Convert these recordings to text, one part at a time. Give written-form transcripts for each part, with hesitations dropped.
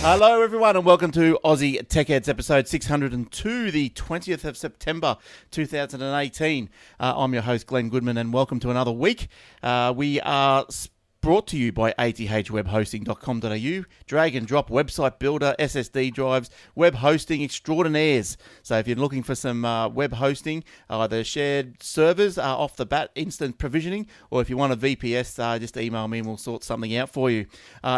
Hello everyone and welcome to Aussie Tech Heads episode 602, the 20th of September 2018. I'm your host Glenn Goodman and welcome to another week. We are brought to you by athwebhosting.com.au, drag and drop website builder, SSD drives, web hosting extraordinaires. So if you're looking for some web hosting, either shared servers off the bat, instant provisioning, or if you want a VPS, just email me and we'll sort something out for you.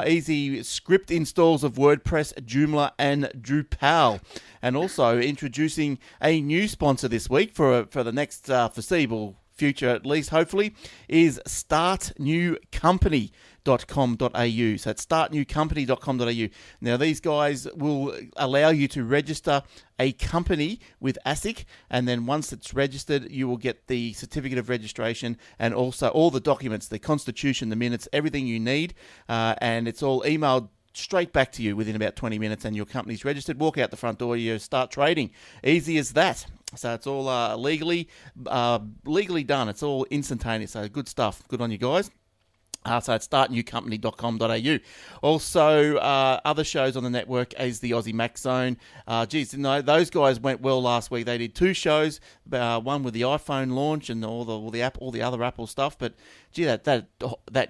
Easy script installs of WordPress, Joomla and Drupal. And also introducing a new sponsor this week for the next foreseeable future, at least, hopefully, is startnewcompany.com.au. So it's startnewcompany.com.au. Now, these guys will allow you to register a company with ACCC, and then once it's registered, you will get the certificate of registration and also all the documents, the constitution, the minutes, everything you need, and it's all emailed straight back to you within about 20 minutes and your company's registered. Walk out the front door, you start trading. Easy as that. So it's all legally done. It's all instantaneous. So good stuff. Good on you guys. So it's startnewcompany.com.au. Also, other shows on the network is the Aussie Mac Zone. Those guys went well last week. They did two shows, one with the iPhone launch and all the other Apple stuff. But gee, that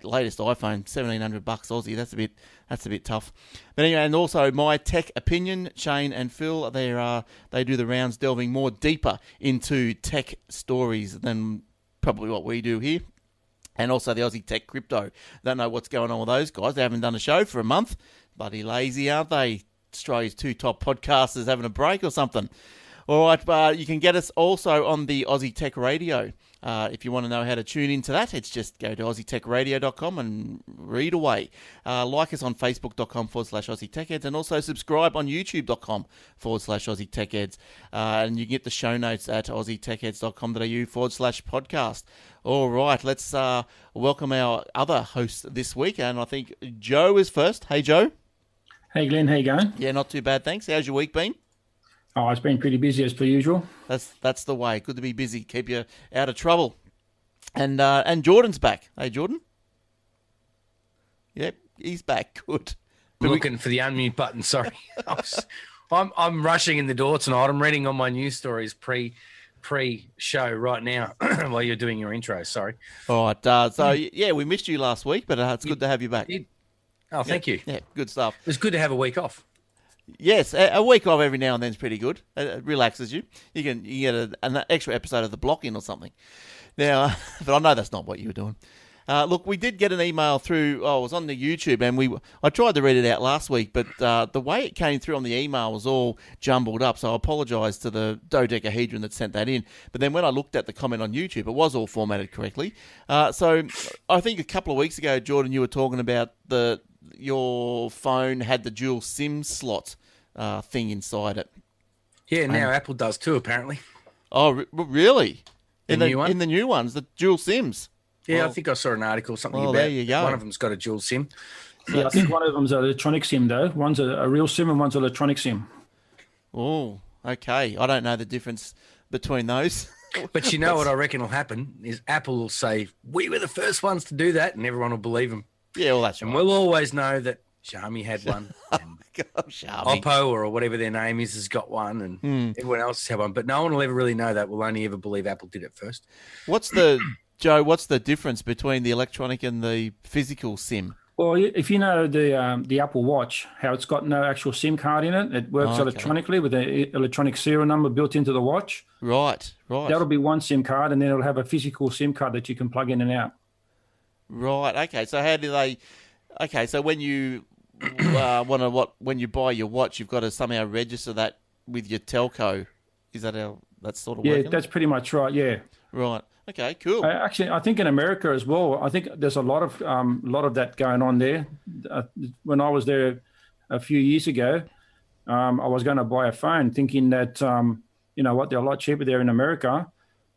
latest iPhone, $1,700 Aussie. That's a bit tough. But anyway, and also My Tech Opinion, Shane and Phil, they do the rounds, delving more deeper into tech stories than probably what we do here. And also the Aussie Tech Crypto. Don't know what's going on with those guys. They haven't done a show for a month. Bloody lazy, aren't they? Australia's two top podcasters having a break or something. All right, you can get us also on the Aussie Tech Radio. If you want to know how to tune into that, it's just go to aussietechradio.com and read away. Like us on facebook.com/Aussie Tech Heads and also subscribe on youtube.com/Aussie Tech Heads. And you can get the show notes at aussietechheads.com.au/podcast. All right, let's welcome our other host this week. And I think Joe is first. Hey, Joe. Hey, Glenn. How you going? Yeah, not too bad, thanks. How's your week been? Oh, it's been pretty busy as per usual. That's the way. Good to be busy. Keep you out of trouble. And Jordan's back. Hey, Jordan. Yep, he's back. Good. Looking for the unmute button. Sorry, I'm rushing in the door tonight. I'm reading on my news stories pre-show right now while you're doing your intro. Sorry. All right. So yeah, we missed you last week, but it's good to have you back. Oh, thank you. Yeah, good stuff. It was good to have a week off. Yes, a week off every now and then is pretty good. It relaxes you. You get an extra episode of The Block in or something. Now, but I know that's not what you were doing. Look, we did get an email through. Oh, it was on the YouTube, and I tried to read it out last week, but the way it came through on the email was all jumbled up. So I apologise to the dodecahedron that sent that in. But then when I looked at the comment on YouTube, it was all formatted correctly. So I think a couple of weeks ago, Jordan, you were talking about your phone had the dual SIM slot thing inside it. Yeah, now Apple does too, apparently. Oh, really? In new one? In the new ones, the dual SIMs. Yeah, I think I saw an article, something about there you go. One of them's got a dual SIM. Yeah, I think one of them's an electronic SIM, though. One's a real SIM and one's an electronic SIM. Oh, okay. I don't know the difference between those. But you know what I reckon will happen is Apple will say, we were the first ones to do that, and everyone will believe them. Yeah, well, that's right. And we'll always know that Xiaomi had one. And Xiaomi. Oppo or whatever their name is has got one, and everyone else has had one. But no one will ever really know that. We'll only ever believe Apple did it first. What's the difference between the electronic and the physical SIM? Well, if you know the Apple Watch, how it's got no actual SIM card in it, it works electronically with an electronic serial number built into the watch. Right. That'll be one SIM card, and then it'll have a physical SIM card that you can plug in and out. Right. Okay. So how do they? Okay. So when you when you buy your watch, you've got to somehow register that with your telco. Is that how that's sort of working? Yeah, that's pretty much right. Yeah. Right. Okay. Cool. Actually, I think in America as well, I think there's a lot of that going on there. When I was there a few years ago, I was going to buy a phone, thinking that they're a lot cheaper there in America.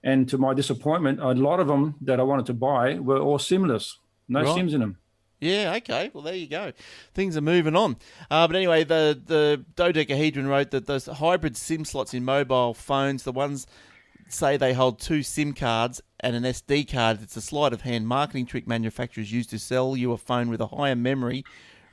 And to my disappointment, a lot of them that I wanted to buy were all SIM-less, no SIMs in them. Yeah, okay. Well, there you go. Things are moving on. But anyway, the dodecahedron wrote that those hybrid SIM slots in mobile phones, the ones say they hold two SIM cards and an SD card. It's a sleight of hand marketing trick manufacturers use to sell you a phone with a higher memory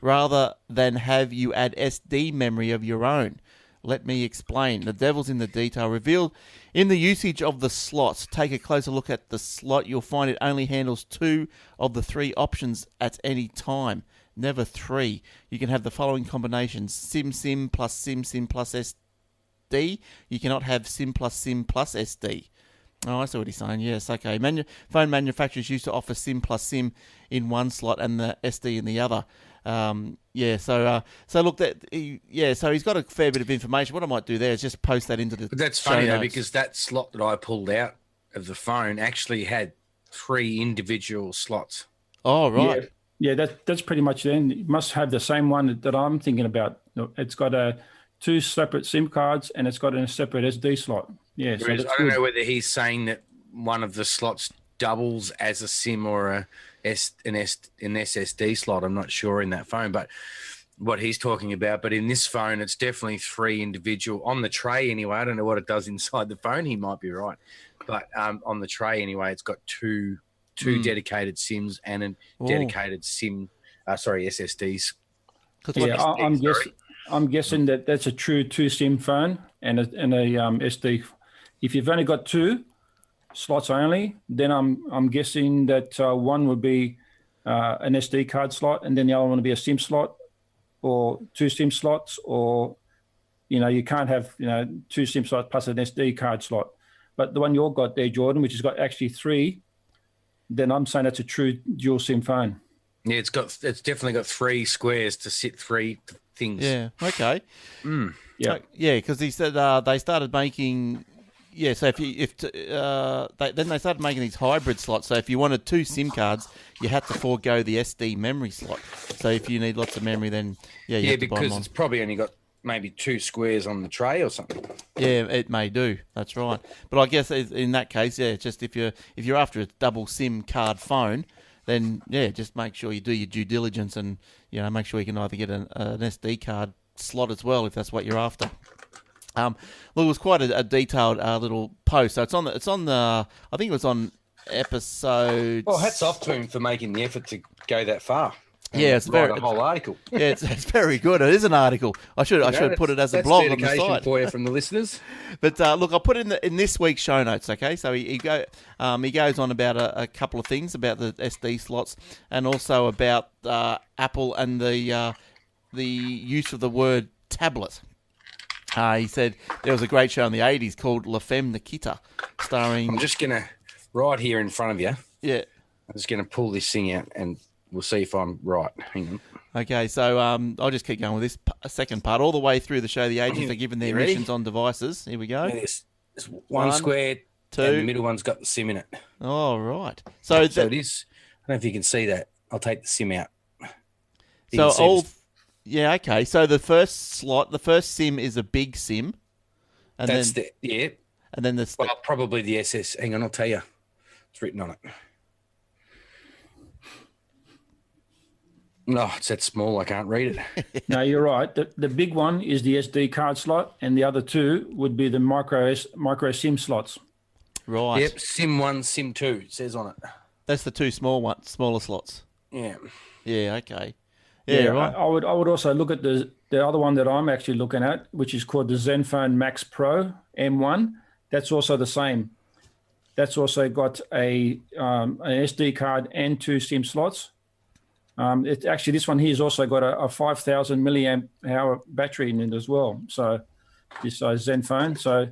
rather than have you add SD memory of your own. Let me explain. The devil's in the detail. Revealed in the usage of the slots. Take a closer look at the slot. You'll find it only handles 2 of the 3 options at any time. Never 3. You can have the following combinations. SIM plus SIM plus SD. You cannot have SIM plus SD. Oh, I see what he's saying. Yes, okay. Phone manufacturers used to offer SIM plus SIM in one slot and the SD in the other. So look, so he's got a fair bit of information. What I might do there is just post that into the. But that's funny though, because that slot that I pulled out of the phone actually had 3 individual slots. Oh, right. Yeah, that's pretty much then. You must have the same one that I'm thinking about. It's got 2 separate SIM cards and it's got a separate SD slot. Yeah, so I don't know whether he's saying that one of the slots doubles as a SIM or an SSD slot. I'm not sure in that phone, but what he's talking about. But in this phone, it's definitely 3 individual on the tray anyway. I don't know what it does inside the phone. He might be right, but on the tray anyway, it's got two dedicated SIMs and a dedicated SSDs. Yeah, I'm guessing that's a true 2 SIM phone and a SD. If you've only got 2 slots only, then I'm guessing that one would be an SD card slot, and then the other one would be a SIM slot, or 2 SIM slots, or you can't have 2 SIM slots plus an SD card slot. But the one you've got there, Jordan, which has got actually 3, then I'm saying that's a true dual SIM phone. Yeah, it's definitely got 3 squares to sit 3 things. Yeah. Okay. Yeah. Because he said they started making. Yeah, so then they started making these hybrid slots. So if you wanted 2 SIM cards, you had to forego the SD memory slot. So if you need lots of memory, then you have to buy because one. It's probably only got maybe 2 squares on the tray or something. Yeah, it may do. That's right. But I guess in that case, just if you're after a double SIM card phone, then just make sure you do your due diligence and make sure you can either get an SD card slot as well if that's what you're after. It was quite a detailed little post. So it's on the. I think it was on episode. Well, hats off to him for making the effort to go that far. Yeah, it's very a whole article. Yeah, it's very good. It is an article. I should put it as a blog on the site for you from the listeners. But look, I'll put it in this week's show notes. Okay, so he goes on about a couple of things about the SD slots and also about Apple and the use of the word tablet. He said there was a great show in the 80s called La Femme Nikita, starring. I'm just gonna right here in front of you. Yeah. I'm just gonna pull this thing out and we'll see if I'm right. Hang on. Okay, so I'll just keep going with this second part. All the way through the show, the agents are given their missions on devices. Here we go. There's one square, 2. and the middle one's got the SIM in it. Oh, right. So it is. I don't know if you can see that. I'll take the SIM out. Yeah, okay. So the first slot, the first SIM is a big SIM. And And then probably the SS. Hang on, I'll tell you. It's written on it. No, it's that small. I can't read it. No, you're right. The big one is the SD card slot, and the other 2 would be the micro SIM slots. Right. Yep, SIM 1, SIM 2, it says on it. That's the 2 smaller slots. Yeah. Yeah, okay. Yeah, right. I would also look at the other one that I'm actually looking at, which is called the ZenFone Max Pro M1. That's also the same. That's also got an SD card and 2 SIM slots. It's actually, this one here has also got a 5,000 milliamp hour battery in it as well. So this ZenFone. So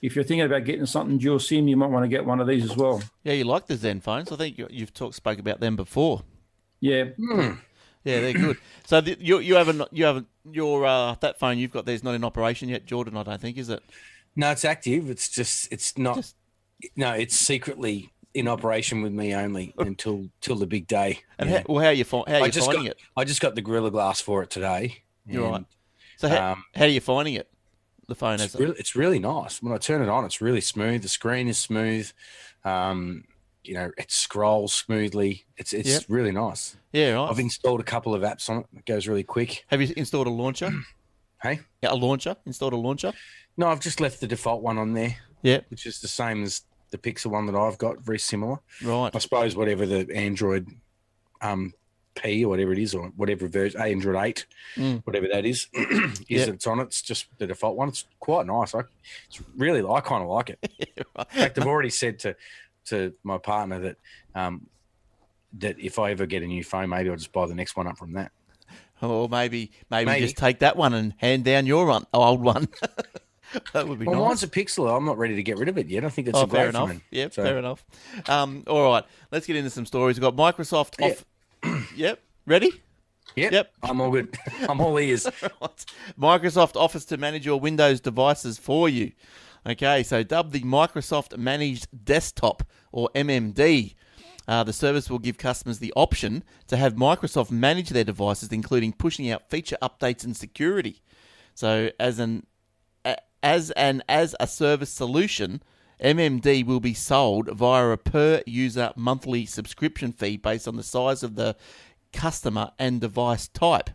if you're thinking about getting something dual SIM, you might want to get one of these as well. Yeah, you like the ZenFones. I think you've spoke about them before. Yeah. Yeah, they're good. So you haven't that phone you've got there's not in operation yet, Jordan. I don't think, is it? No, it's active. It's not. No, it's secretly in operation with me only until the big day. And how are you finding it? I just got the Gorilla Glass for it today. You're right. So how are you finding it? The phone it's really nice. When I turn it on, it's really smooth. The screen is smooth. It scrolls smoothly. It's really nice. Yeah, right. I've installed a couple of apps on it. It goes really quick. Have you installed a launcher? Hey? Yeah, a launcher? Installed a launcher? No, I've just left the default one on there. Yeah. Which is the same as the Pixel one that I've got, very similar. Right. I suppose whatever the Android P or whatever it is, or whatever version, Android 8, whatever that is, it's on it. It's just the default one. It's quite nice. I kind of like it. In fact, I've already said to my partner that that if I ever get a new phone, maybe I'll just buy the next one up from that. Or maybe just take that one and hand down your old one. That would be nice. Mine's a Pixel. I'm not ready to get rid of it yet. I think it's a fair great enough. phone. Yep, fair enough. All right, let's get into some stories. We've got Microsoft off. Yep, ready? Yep. I'm all good. I'm all ears. Right. Microsoft offers to manage your Windows devices for you. Okay, so dubbed the Microsoft Managed Desktop, or MMD. The service will give customers the option to have Microsoft manage their devices, including pushing out feature updates and security. So as a service solution, MMD will be sold via a per-user monthly subscription fee based on the size of the customer and device type.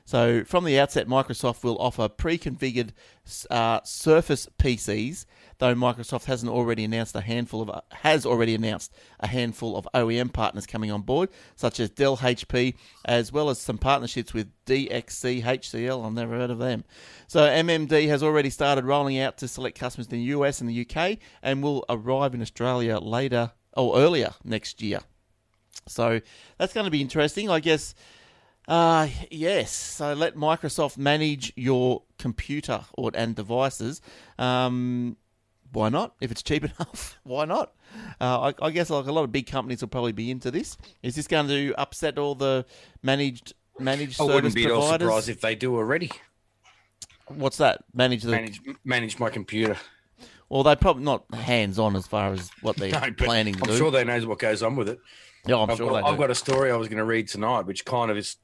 So from the outset, Microsoft will offer pre-configured Surface PCs, though Microsoft has already announced a handful of OEM partners coming on board, such as Dell, HP, as well as some partnerships with DXC, HCL. I've never heard of them. So MMD has already started rolling out to select customers in the US and the UK, and will arrive in Australia earlier next year. So that's going to be interesting, I guess. Yes. So let Microsoft manage your computer and devices. Why not? If it's cheap enough, why not? I guess like a lot of big companies will probably be into this. Is this going to upset all the managed service providers? I wouldn't be at all surprised if they do already. What's that? Manage my computer. Well, they're probably not hands-on as far as what they're planning to do. I'm sure they know what goes on with it. Yeah, I'm sure they do. I've got a story I was going to read tonight, which kind of is...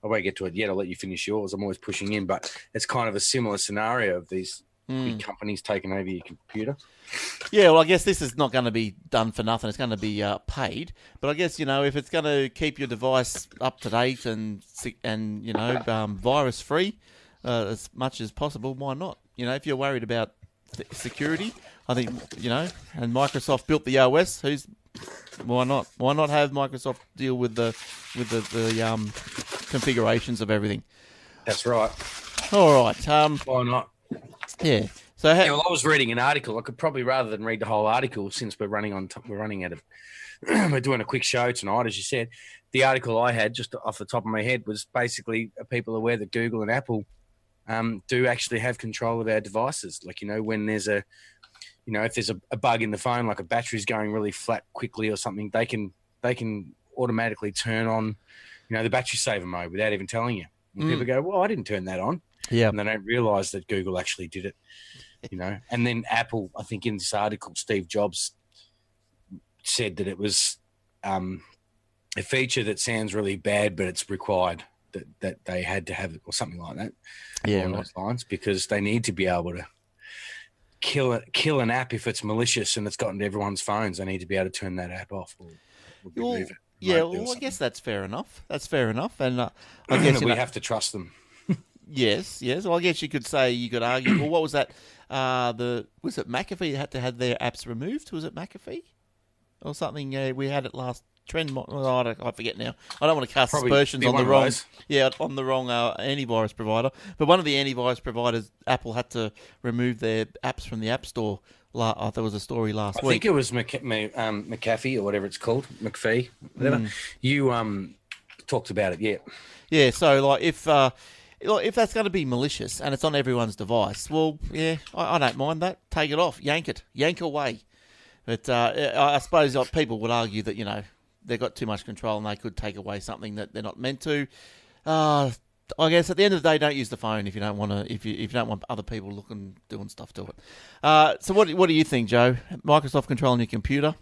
I won't get to it yet. I'll let you finish yours. I'm always pushing in, but it's kind of a similar scenario of these big companies taking over your computer. Yeah, well, I guess this is not going to be done for nothing. It's going to be paid. But I guess, if it's going to keep your device up to date and virus free as much as possible, why not? If you're worried about security, I think, and Microsoft built the OS, why not? Why not have Microsoft deal with the configurations of everything? That's right. All right. Why not? Yeah. So I was reading an article. I could probably, rather than read the whole article, since we're running out of, we're doing a quick show tonight, as you said. The article I had just off the top of my head was basically people aware that Google and Apple do actually have control of our devices. Like when there's if there's a bug in the phone, like a battery's going really flat quickly or something, they can automatically turn on, the battery saver mode without even telling you. And people go, well, I didn't turn that on. Yeah. And they don't realize that Google actually did it, And then Apple, I think in this article, Steve Jobs said that it was a feature that sounds really bad, but it's required that they had to have it or something like that. Yeah. Along those lines, because they need to be able to kill an app if it's malicious and it's gotten to everyone's phones. They need to be able to turn that app off or remove it. Yeah, well, I guess that's fair enough. And I guess we have to trust them. Yes. Well, I guess you could argue. Well, what was that? Was it McAfee had to have their apps removed? Was it McAfee or something? We had it last trend. I forget now. I don't want to cast aspersions on the wrong. On the wrong antivirus provider. But one of the antivirus providers, Apple had to remove their apps from the App Store. There was a story last week. I think it was McAfee or whatever it's called, McPhee, whatever. You talked about it, yeah. Yeah. So if that's going to be malicious and it's on everyone's device, well, yeah, I don't mind that. Take it off, yank away. But I suppose people would argue that they've got too much control and they could take away something that they're not meant to. I guess at the end of the day, don't use the phone if you don't want to. If you don't want other people doing stuff to it. So what do you think, Joe? Microsoft controlling your computer?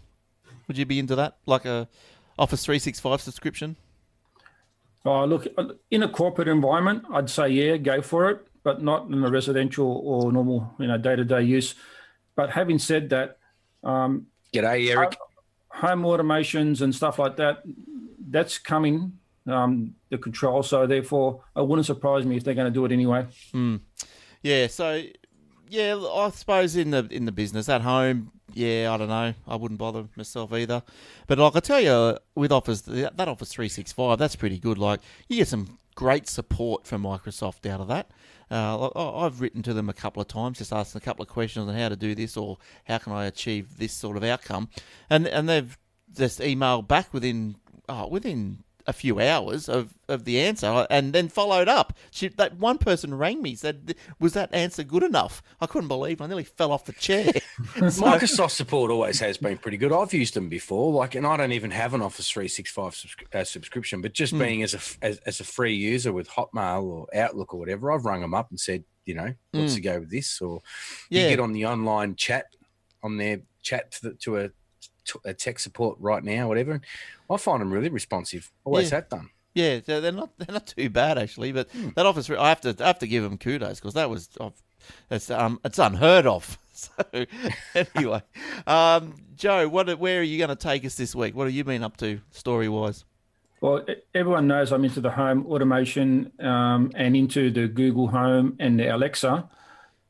Would you be into that, like a Office 365 subscription? Look, in a corporate environment, I'd say yeah, go for it, but not in a residential or normal, day-to-day use. But having said that, g'day, Eric. Home automations and stuff like that, that's coming. The control, so therefore it wouldn't surprise me if they're going to do it anyway. Yeah, so I suppose in the business at home, Yeah, I don't know. I wouldn't bother myself either. But like I tell you, with Office, that Office 365, that's pretty good. Like you get some great support from Microsoft out of that. I've written to them a couple of times, just asked a couple of questions on how to do this or how can I achieve this sort of outcome, and they've just emailed back within a few hours of the answer, and then followed up. That one person rang me, said, "Was that answer good enough?" I couldn't believe it. I nearly fell off the chair. Microsoft support always has been pretty good. I've used them before, and I don't even have an Office 365 subscription, but just being as a free user with Hotmail or Outlook or whatever, I've rung them up and said, what's to go with this? Or you get on the online chat on their chat to a tech support right now, whatever. I find them really responsive. Always have done. Yeah, they're not too bad actually. But that Office, I have to give them kudos because that was it's unheard of. So anyway, Joe, where are you going to take us this week? What have you been up to story wise? Well, everyone knows I'm into the home automation and into the Google Home and the Alexa.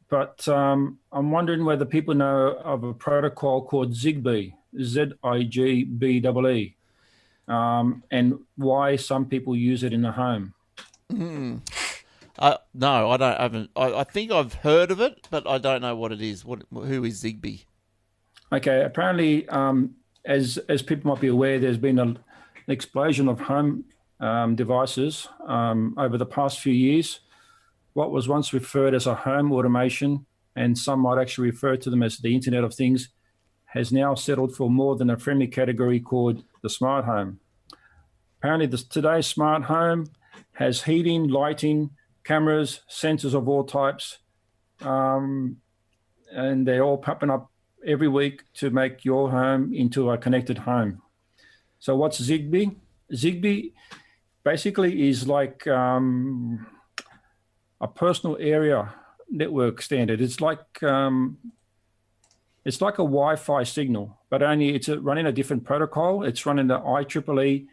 But I'm wondering whether people know of a protocol called ZigBee, ZigBee, and why some people use it in the home. No, I don't. I think I've heard of it, but I don't know what it is. Who is ZigBee? Okay, apparently, as people might be aware, there's been an explosion of home devices over the past few years. What was once referred as a home automation, and some might actually refer to them as the Internet of Things, has now settled for more than a friendly category called the smart home. Apparently, today's smart home has heating, lighting, cameras, sensors of all types, and they're all popping up every week to make your home into a connected home. So what's ZigBee? ZigBee basically is like a personal area network standard. It's like a Wi-Fi signal, but only it's running a different protocol. It's running the IEEE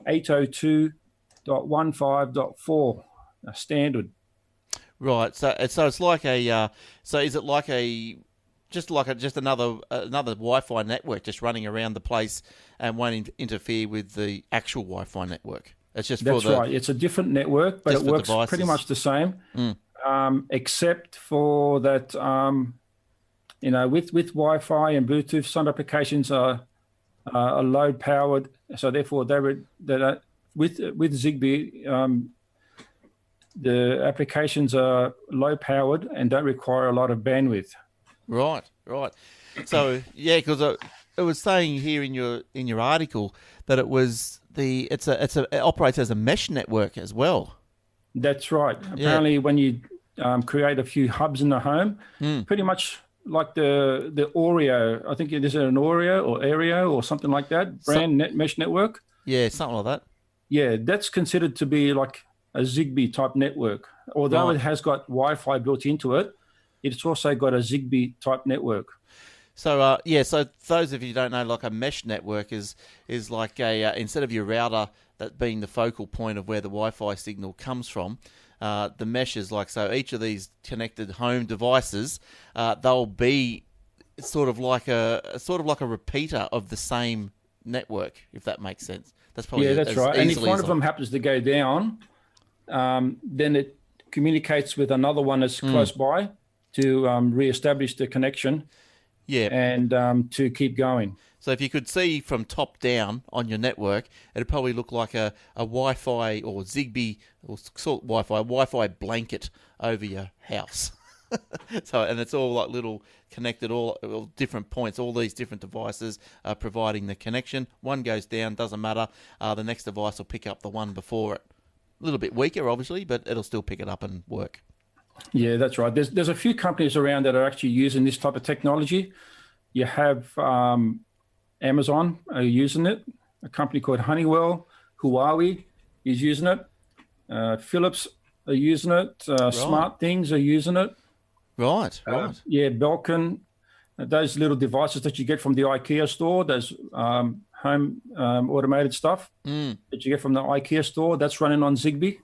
802.15.4 standard. Right. So it's like a. So is it like just another Wi-Fi network just running around the place and won't interfere with the actual Wi-Fi network? It's just that's right. It's a different network, but it works pretty much the same, except for that. With Wi-Fi and Bluetooth, some applications are load powered, so therefore with ZigBee, the applications are low powered and don't require a lot of bandwidth. Right. So yeah, because it was saying here in your article that it operates as a mesh network as well. That's right. Apparently, when you create a few hubs in the home, pretty much like the Oreo, I think it is an Oreo or Aereo or something like that, mesh network. Yeah, something like that. Yeah, that's considered to be like a ZigBee type network. Although it has got Wi-Fi built into it, it's also got a ZigBee type network. So so those of you who don't know, like a mesh network is like instead of your router that being the focal point of where the Wi-Fi signal comes from, the mesh is like, so each of these connected home devices, they'll be sort of like a repeater of the same network, if that makes sense. That's probably that's right. And if one of them happens to go down, then it communicates with another one that's close by to reestablish the connection. Yeah, and to keep going. So if you could see from top down on your network, it'd probably look like a Wi-Fi or ZigBee or sort Wi-Fi blanket over your house. And it's all like little connected, all different points, all these different devices are providing the connection. One goes down, doesn't matter. The next device will pick up the one before it. A little bit weaker, obviously, but it'll still pick it up and work. Yeah, that's right. There's a few companies around that are actually using this type of technology. You have Amazon are using it. A company called Honeywell, Huawei is using it. Philips are using it. Smart Things are using it. Right. Yeah, Belkin. Those little devices that you get from the IKEA store, those home automated stuff that you get from the IKEA store, that's running on ZigBee.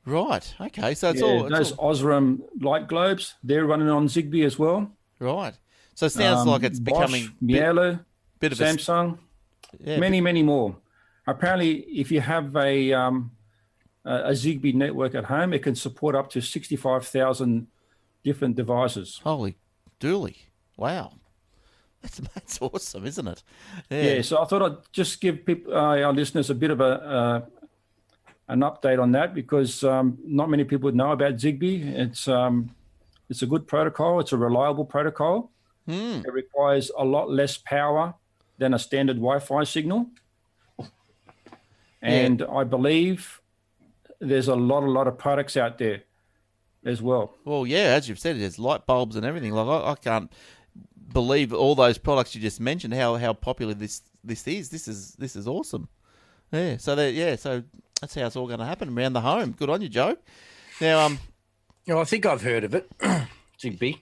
Right. Okay. So it's those Osram light globes, they're running on ZigBee as well. Right. So it sounds like it's Bosch, becoming Miele, bit of Samsung, yeah, many more. Apparently, if you have a ZigBee network at home, it can support up to 65,000 different devices. holy dooly. Wow. That's awesome, isn't it? Yeah, so I thought I'd just give people, our listeners a bit of an update on that, because not many people know about ZigBee. It's a good protocol. It's a reliable protocol. It requires a lot less power than a standard Wi-Fi signal. And I believe there's a lot of products out there as well. Well, yeah, as you've said, there's light bulbs and everything. Like I can't believe all those products you just mentioned. How popular this is. This is awesome. Yeah. So so that's how it's all going to happen around the home. Good on you, Joe. Now, I think I've heard of it, ZigBee.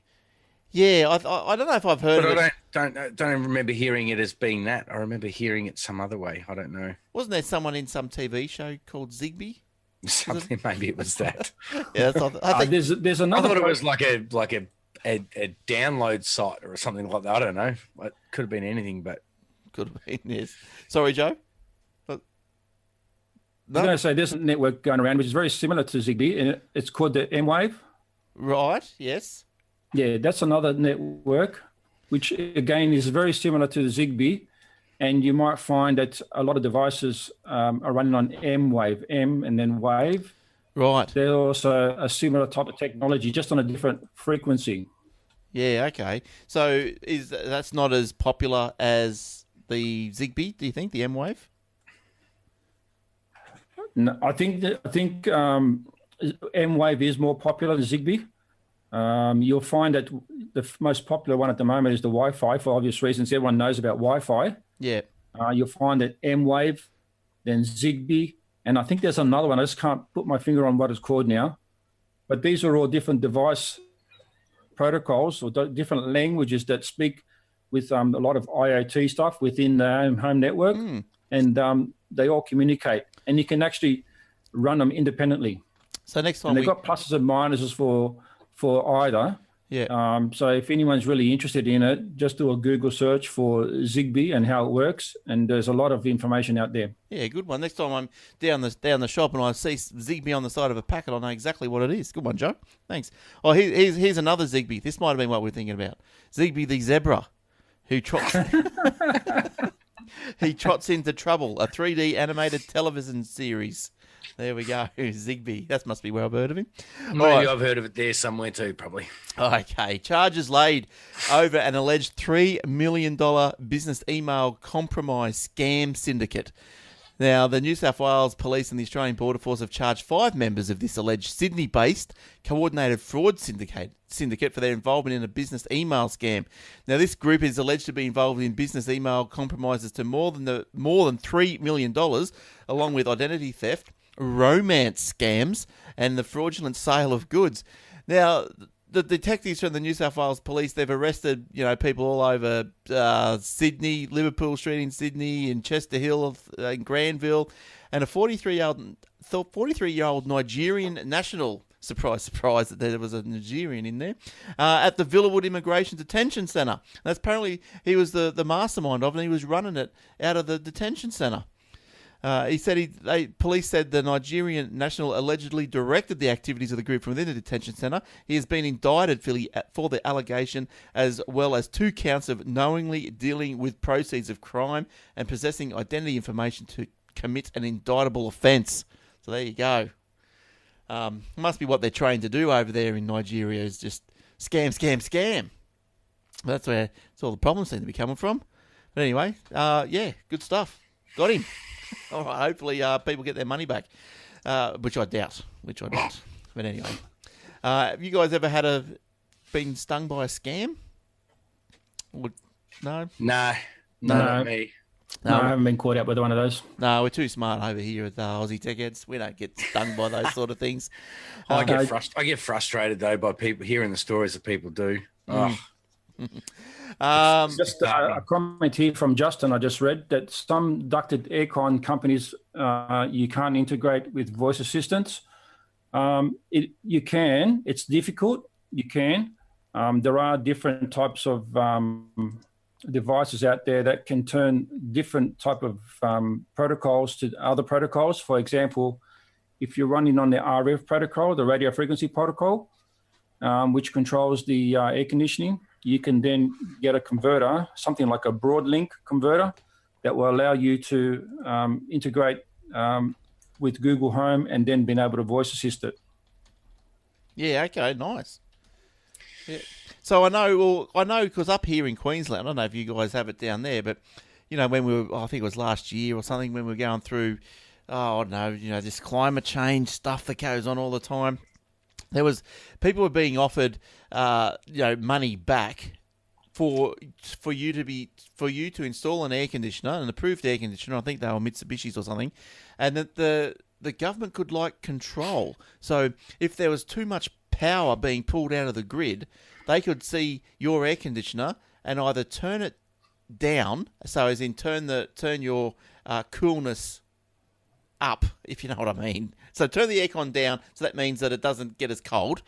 Yeah, I don't know if I've heard of it. I don't remember hearing it as being that. I remember hearing it some other way. I don't know. Wasn't there someone in some TV show called ZigBee? Something, maybe it was that. Yeah, I think there's another. I thought it was like a download site or something like that. I don't know. It could have been anything, but could have been. Yes. Sorry, Joe. I was going to say there's a network going around which is very similar to ZigBee, and it's called the M-Wave. Right. Yes. Yeah, that's another network, which again is very similar to the ZigBee, and you might find that a lot of devices are running on M-Wave, M and then Wave. Right. They're also a similar type of technology, just on a different frequency. Yeah. Okay. So that's not as popular as the ZigBee? Do you think the M-Wave? No, I think M-Wave is more popular than ZigBee. You'll find that the most popular one at the moment is the Wi-Fi, for obvious reasons. Everyone knows about Wi-Fi. Yeah. You'll find that M-Wave, then ZigBee, and I think there's another one. I just can't put my finger on what it's called now. But these are all different device protocols or different languages that speak with a lot of IoT stuff within the home network, and they all communicate. And you can actually run them independently. So next time and they've got pluses and minuses for either. Yeah. So if anyone's really interested in it, just do a Google search for ZigBee and how it works, and there's a lot of information out there. Yeah, good one. Next time I'm down the shop and I see ZigBee on the side of a packet, I know exactly what it is. Good one, Joe. Thanks. Oh, here's another ZigBee. This might have been what we're thinking about. ZigBee the zebra, who trots he trots into trouble. A 3D animated television series. There we go. ZigBee. That must be where I've heard of him. Maybe I've heard of it there somewhere too, probably. Okay. Charges laid over an alleged $3 million business email compromise scam syndicate. Now, the New South Wales Police and the Australian Border Force have charged 5 members of this alleged Sydney-based coordinated fraud syndicate for their involvement in a business email scam. Now, this group is alleged to be involved in business email compromises to more than $3 million, along with identity theft, romance scams, and the fraudulent sale of goods. Now, the detectives from the New South Wales Police, they've arrested, people all over Sydney, Liverpool Street in Sydney, in Chester Hill, in Granville, and a 43-year-old Nigerian national. Surprise that there was a Nigerian in there, at the Villawood Immigration Detention Centre. That's apparently he was the mastermind of it, and he was running it out of the detention centre. He said police said the Nigerian national allegedly directed the activities of the group from within the detention centre. He has been indicted for the allegation, as well as 2 counts of knowingly dealing with proceeds of crime and possessing identity information to commit an indictable offence. So there you go. Must be what they're trained to do over there in Nigeria, is just scam. That's all the problems seem to be coming from. But anyway, good stuff. Got him. All right, hopefully people get their money back, which I doubt. But anyway, have you guys ever been stung by a scam? No? No, not me. No, I haven't been caught out with one of those. No, we're too smart over here at the Aussie Tech Heads. We don't get stung by those sort of things. I get frustrated, though, by people hearing the stories that people do. Just a comment here from Justin. I just read that some ducted aircon companies you can't integrate with voice assistants. You can. It's difficult. You can. There are different types of devices out there that can turn different type of protocols to other protocols. For example, if you're running on the RF protocol, the radio frequency protocol, which controls the air conditioning, you can then get a converter, something like a broadlink converter, that will allow you to integrate with Google Home and then being able to voice assist it. Yeah, okay, nice. Yeah. So I know because up here in Queensland, I don't know if you guys have it down there, but, you know, when we were, I think it was last year or something, when we were going through, I don't know, you know, this climate change stuff that goes on all the time, people were being offered, money back for you to install an air conditioner, an approved air conditioner. I think they were Mitsubishi's or something, and that the government could control. So if there was too much power being pulled out of the grid, they could see your air conditioner and either turn it down, so as in turn your coolness up, if you know what I mean. So turn the aircon down, so that means that it doesn't get as cold,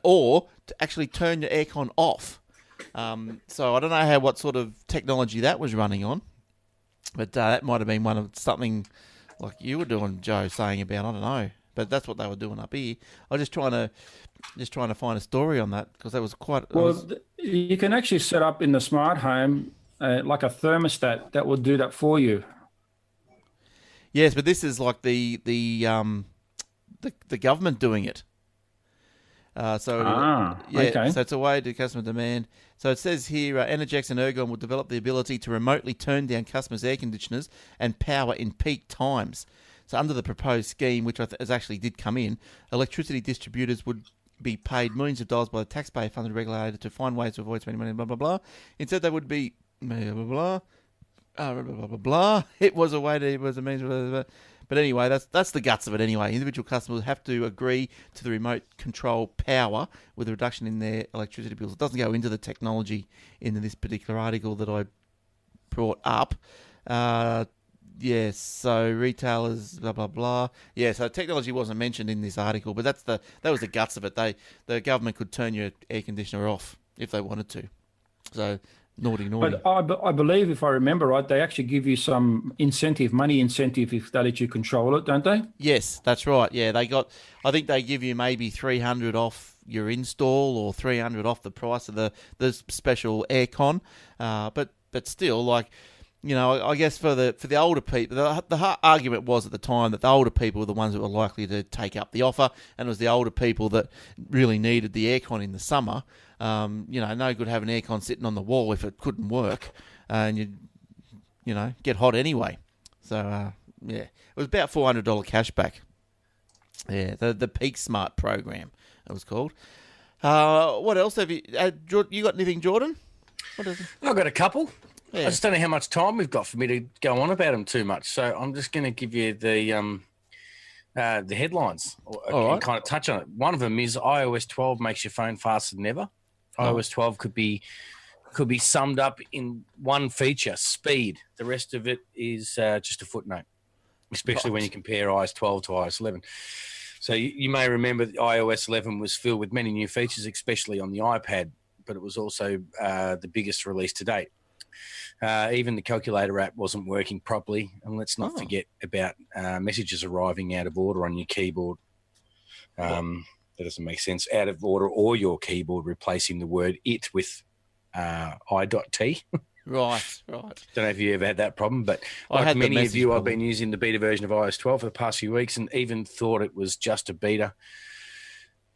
or to actually turn your aircon off. So I don't know what sort of technology that was running on, but that might have been something like you were doing, Joe, saying about, I don't know, but that's what they were doing up here. I was just trying to find a story on that, because that was quite. You can actually set up in the smart home like a thermostat that will do that for you. Yes, but this is like the government doing it. Okay. So it's a way to customer demand. So it says here, Energix and Ergon will develop the ability to remotely turn down customers' air conditioners and power in peak times. So under the proposed scheme, which actually did come in, electricity distributors would be paid millions of dollars by the taxpayer-funded regulator to find ways to avoid spending money, blah, blah, blah. Instead, they would be blah, blah, blah, blah, blah, blah, blah. It was a means, blah, blah, blah. But anyway, that's the guts of it anyway. Individual customers have to agree to the remote control power with a reduction in their electricity bills. It doesn't go into the technology in this particular article that I brought up. Yes, so retailers, blah, blah, blah. Yeah, so technology wasn't mentioned in this article, but that was the guts of it. The government could turn your air conditioner off if they wanted to. So naughty. But I believe, if I remember right, they actually give you some money incentive if they let you control it, don't they? Yes, that's right. Yeah, I think they give you maybe $300 off your install or $300 off the price of the special aircon. But still, I guess for the older people, the argument was at the time that the older people were the ones that were likely to take up the offer, and it was the older people that really needed the aircon in the summer. No good having aircon sitting on the wall if it couldn't work, and you'd get hot anyway. So it was about $400 cash back. Yeah, the Peak Smart program it was called. What else have you? You got anything, Jordan? What is it? I've got a couple. Yeah. I just don't know how much time we've got for me to go on about them too much. So I'm just going to give you the headlines. Right. Kind of touch on it. One of them is iOS 12 makes your phone faster than ever. iOS 12 could be summed up in one feature: speed. The rest of it is just a footnote, especially when you compare iOS 12 to iOS 11. So you may remember that iOS 11 was filled with many new features, especially on the iPad, but it was also the biggest release to date. Even the calculator app wasn't working properly, and let's not forget about messages arriving out of order on your keyboard. That doesn't make sense. Out of order, or your keyboard replacing the word "it" with I.T. Right. Don't know if you ever had that problem, but like many of you, I've been using the beta version of iOS 12 for the past few weeks, and even thought it was just a beta.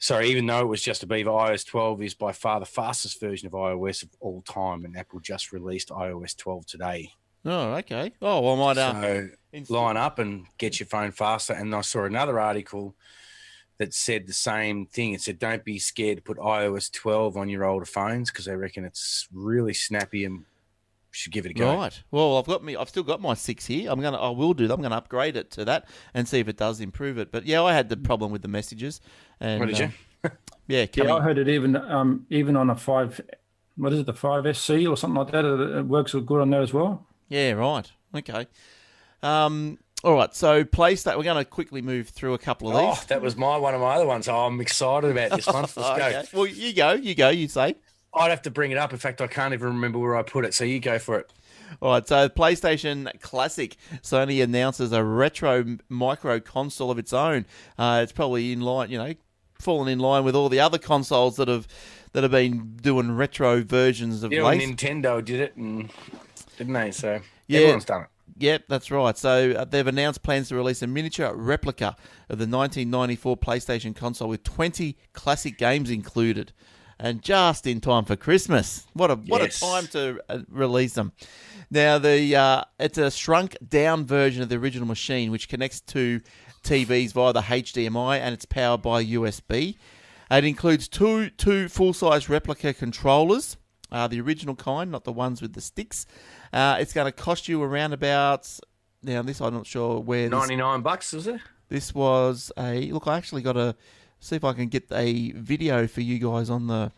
Sorry, even though it was just a beta, iOS 12 is by far the fastest version of iOS of all time, and Apple just released iOS 12 today. Oh, okay. Oh, well, I might line up and get your phone faster. And I saw another article that said the same thing. It said, don't be scared to put iOS 12 on your older phones, because they reckon it's really snappy and should give it a go. Right. Well, I've still got my 6 here. I will do that. I'm going to upgrade it to that and see if it does improve it. But yeah, I had the problem with the messages. And, what did you? Yeah, I heard it even on a 5. What is it? The 5SC or something like that. It works good on that as well. Yeah. Right. Okay. All right, so PlayStation. We're going to quickly move through a couple of these. Oh, that was one of my other ones. Oh, I'm excited about this one. Let's go. Okay. Well, you go. You say. I'd have to bring it up. In fact, I can't even remember where I put it. So you go for it. All right, so PlayStation Classic. Sony announces a retro micro console of its own. It's probably in line, fallen in line with all the other consoles that have been doing retro versions of late. Nintendo did it, didn't they? So yeah, everyone's done it. Yep, that's right. So they've announced plans to release a miniature replica of the 1994 PlayStation console with 20 classic games included, and just in time for Christmas. What a time to release them. Now it's a shrunk down version of the original machine, which connects to TVs via the HDMI, and it's powered by USB. It includes two full-size replica controllers, the original kind, not the ones with the sticks. It's going to cost you around about, now this I'm not sure where. $99, is it? This was look, I actually got to see if I can get a video for you guys on the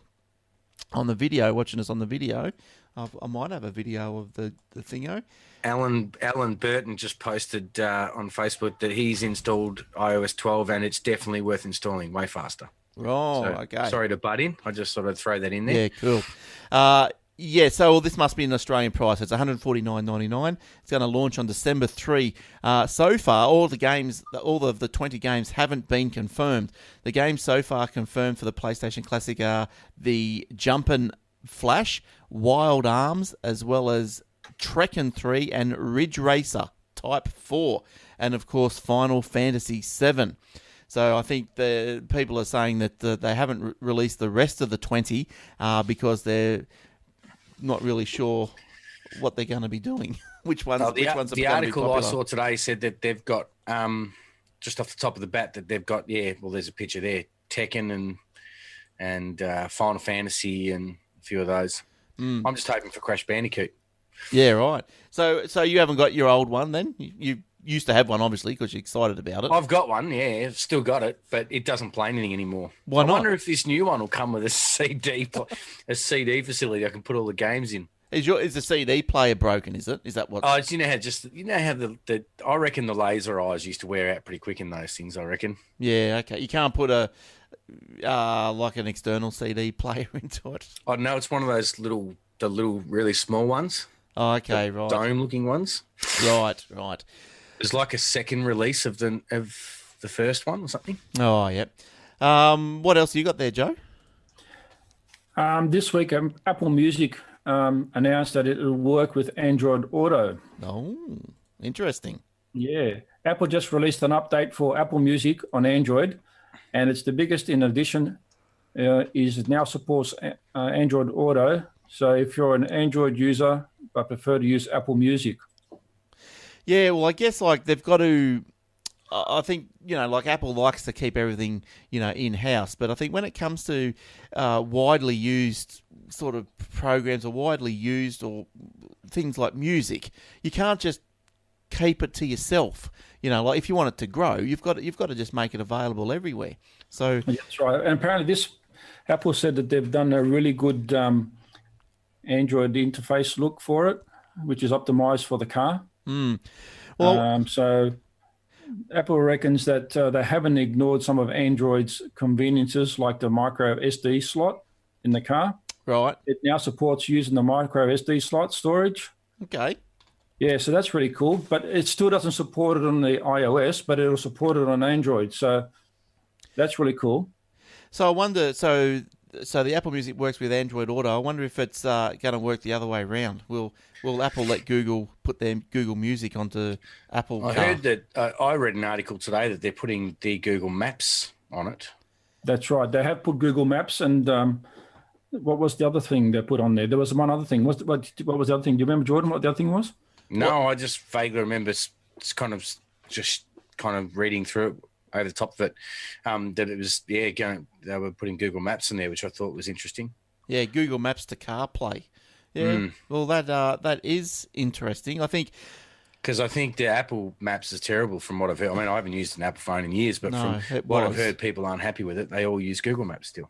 video, watching us on the video. I might have a video of the thingo. Alan Burton just posted on Facebook that he's installed iOS 12 and it's definitely worth installing, way faster. Oh, So, okay. Sorry to butt in. I just thought I'd throw that in there. Yeah, cool. So this must be an Australian price. It's $149.99. It's going to launch on December 3. So far, all of the 20 games haven't been confirmed. The games so far confirmed for the PlayStation Classic are the Jumpin' Flash, Wild Arms, as well as Trekkin' 3 and Ridge Racer Type 4, and of course Final Fantasy 7. So I think the people are saying that they haven't released the rest of the 20 because they're not really sure what they're going to be doing. Which ones? The article I saw today today said that they've got just off the top of the bat that they've got there's a picture there, Tekken and Final Fantasy and a few of those. I'm just hoping for Crash Bandicoot. Yeah, right. So you haven't got your old one then? You used to have one, obviously, because you're excited about it. I've got one, yeah. I've still got it, but it doesn't play anything anymore. Why not? I wonder if this new one will come with a CD facility I can put all the games in. Is the CD player broken, is it? Is that what? Oh, it's, how the I reckon the laser eyes used to wear out pretty quick in those things, I reckon. Yeah, okay. You can't put like an external CD player into it. Oh, no, it's one of those little really small ones. Oh, okay, right. Dome-looking ones. Right. It's like a second release of the first one or something. Oh, yep. What else you got there, Joe? This week, Apple Music announced that it will work with Android Auto. Oh, interesting. Yeah. Apple just released an update for Apple Music on Android, and it's the biggest in addition. It now supports Android Auto. So if you're an Android user but prefer to use Apple Music. Yeah, well, I guess they've got to. I think like Apple likes to keep everything in house, but I think when it comes to widely used sort of programs or widely used or things like music, you can't just keep it to yourself. Like if you want it to grow, you've got to just make it available everywhere. So that's right. And apparently, Apple said that they've done a really good Android interface look for it, which is optimized for the car. Well, so Apple reckons that they haven't ignored some of Android's conveniences, like the micro SD slot in the car. Right. It now supports using the micro SD slot storage. Okay. Yeah, so that's really cool. But it still doesn't support it on the iOS, but it'll support it on Android. So that's really cool. So I wonder, so the Apple Music works with Android Auto. I wonder if it's going to work the other way around. Will Apple let Google put their Google Music onto Apple? I heard that. I read an article today that they're putting the Google Maps on it. That's right. They have put Google Maps, and what was the other thing they put on there? There was one other thing. What was the other thing? Do you remember, Jordan, what the other thing was? No, I just vaguely remember it's kind of reading through it over the top of it, that it was, they were putting Google Maps in there, which I thought was interesting. Yeah, Google Maps to CarPlay. Yeah, well, that is interesting. I think... Because I think the Apple Maps is terrible from what I've heard. I mean, I haven't used an Apple phone in years, but from what I've heard, people aren't happy with it. They all use Google Maps still.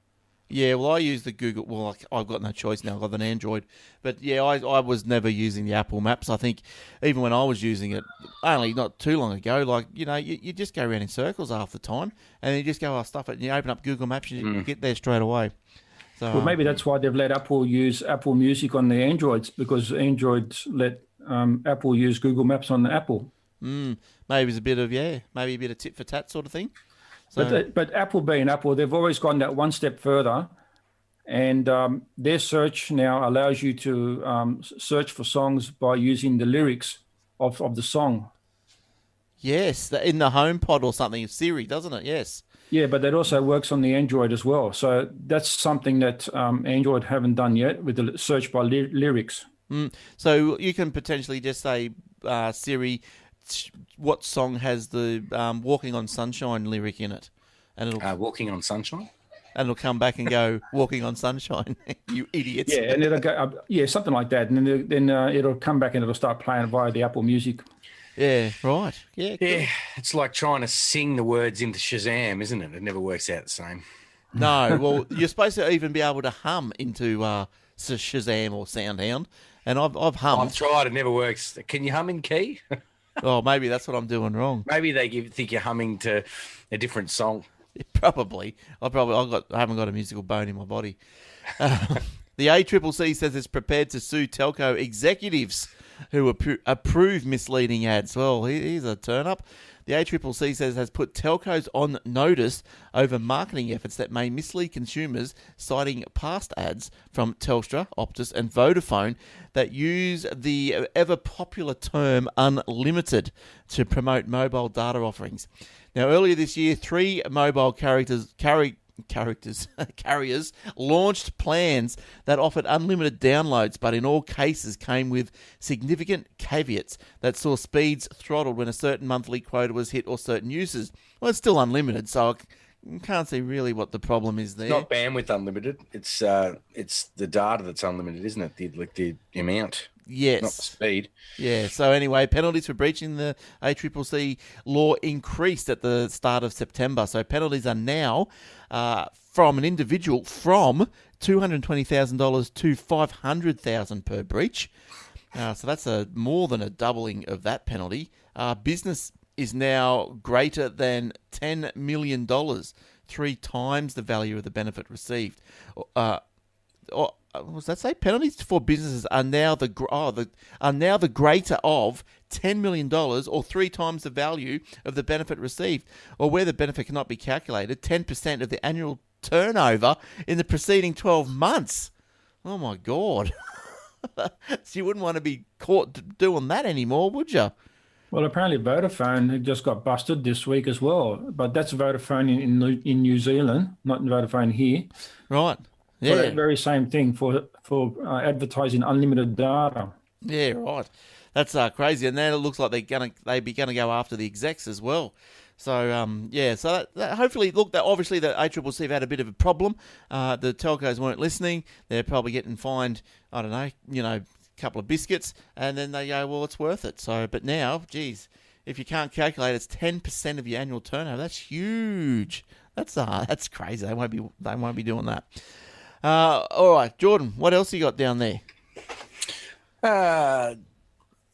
Yeah, well, I use the Google. Well, I've got no choice now. I've got an Android. But yeah, I was never using the Apple Maps. I think even when I was using it, only not too long ago, like, you just go around in circles half the time, and then you just go, stuff it, and you open up Google Maps, and you get there straight away. So, Well, maybe that's why they've let Apple use Apple Music on the Androids, because Androids let Apple use Google Maps on the Apple. maybe it's a bit of tit for tat sort of thing. So, But Apple being Apple, they've always gone that one step further, and their search now allows you to search for songs by using the lyrics of the song. yes, in the HomePod or something, Siri, doesn't it? Yes. Yeah, but that also works on the Android as well. So that's something that Android haven't done yet with the search by lyrics. So you can potentially just say, Siri, what song has the "Walking on Sunshine" lyric in it, and it'll Walking on Sunshine. and it'll come back and go "Walking on Sunshine." You idiots! Yeah, and it'll go, something like that, and then it'll come back and it'll start playing via the Apple Music. Yeah, right. Yeah, cool. Yeah, it's like trying to sing the words into Shazam, isn't it? It never works out the same. No, well, you're supposed to even be able to hum into Shazam or SoundHound, and I've hummed. I've tried; it never works. Can you hum in key? Oh, maybe that's what I'm doing wrong. Maybe they think you're humming to a different song. Probably. I haven't got a musical bone in my body. The ACCC says it's prepared to sue telco executives who approve misleading ads. Well, here's a turn up. The ACCC says has put telcos on notice over marketing efforts that may mislead consumers, citing past ads from Telstra, Optus and Vodafone that use the ever-popular term unlimited to promote mobile data offerings. Now, earlier this year, 3 mobile carriers launched plans that offered unlimited downloads, but in all cases came with significant caveats that saw speeds throttled when a certain monthly quota was hit or certain uses. Well, it's still unlimited, so I can't see really what the problem is there. It's not bandwidth unlimited. It's the data that's unlimited, isn't it? The amount. Yes. Not the speed. Yeah, so anyway, penalties for breaching the ACCC law increased at the start of September. So penalties are now from an individual from $220,000 to $500,000 per breach. So that's more than a doubling of that penalty. Business is now greater than $10 million, 3 times the value of the benefit received. What does that say? Penalties for businesses are now the greater of $10 million or 3 times the value of the benefit received, or where the benefit cannot be calculated, 10% of the annual turnover in the preceding 12 months. Oh my God! So you wouldn't want to be caught doing that anymore, would you? Well, apparently Vodafone just got busted this week as well, but that's Vodafone in New Zealand, not Vodafone here. Right. Yeah. Very, very same thing for advertising unlimited data. Yeah, right. That's crazy. And then it looks like they're gonna go after the execs as well. So so that hopefully, look, that obviously the ACCC have had a bit of a problem. The telcos weren't listening. They're probably getting fined, I don't know, a couple of biscuits, and then they go, well, it's worth it. So, but now, geez, if you can't calculate, it's 10% of your annual turnover. That's huge. That's crazy. They won't be doing that. All right, Jordan, what else you got down there? I